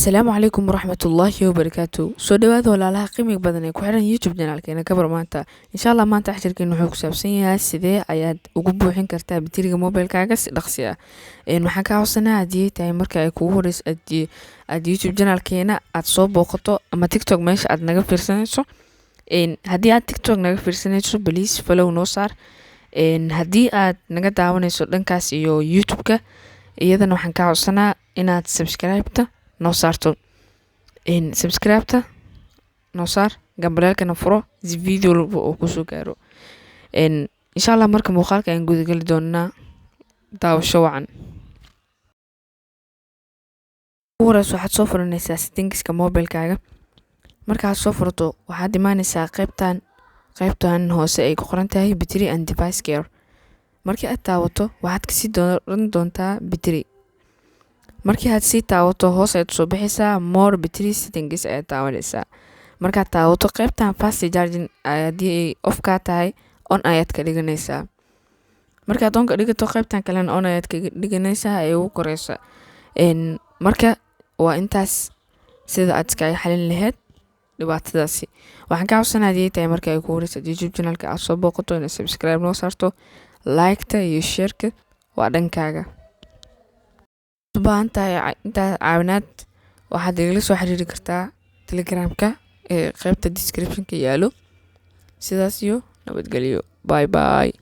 Asalaamu calaykum waraxmatullaahi wabarakaatu. Soo dhawaada walaalaha qiimiga badan ee ku xiran YouTube channelkeena Kabar maanta. Insha Allah maanta casharkeena wuxuu ku saabsan yahay sidee ayaad ugu buuxin kartaa batteriga mobilkaaga si dhaqsi ah. Waxaan ka codsanaa haddii tahay marka ay kugu horeyso aad YouTube channelkeena aad soo booqato ama TikTok meesha aad naga fiirsanayso. Haddii aad TikTok naga fiirsanayso please follow noo saar. Haddii aad naga daawanayso dhankaas iyo YouTube-ka iyadana waxaan ka codsanaa inaad subscribe-ta noo saarto. Subscribe-ta noo saar gambalaalkana furo si video walba oo ku soo gaaro. Insha Allah marka muuqaalka aan guda gali doonaa daawasho wacan. Waraysi waxaad soo furanaysaa settingska mobilkaaga. Markaad soo furto waxaad imaanaysaa qaybtan hoose ay ku qoran tahay battery and device care. Markii aad taawato waxaad ka sii dooran doontaa battery. Markii aad sii taawato hoos ayaad soo bixaysaa more battery settings ayaad taawanaysaa. Markaad taawato qaybtan fast charging haddii off ka tahay on ayaad ka dhiganaysaa. Markaad on ka dhigato qaybtan kalena on ayaad ka dhiganaysaa ay ugu koreysa. Marka waa intaas sida aad iska xalin lahayd dhibaatadaasi. Waxaan ka codsanaa haddii tahay marka ay kugu horeyso YouTube channelka aad soo booqato inaad subscribe noo saarto, like-ta iyo share-ka waa dhankaaga. inta caawinaad waxaad igala soo xiriiri kartaa Telegram-ka ee qaybta description-ka yaalo. Sidaas iyo nabadgelyo. Bye bye.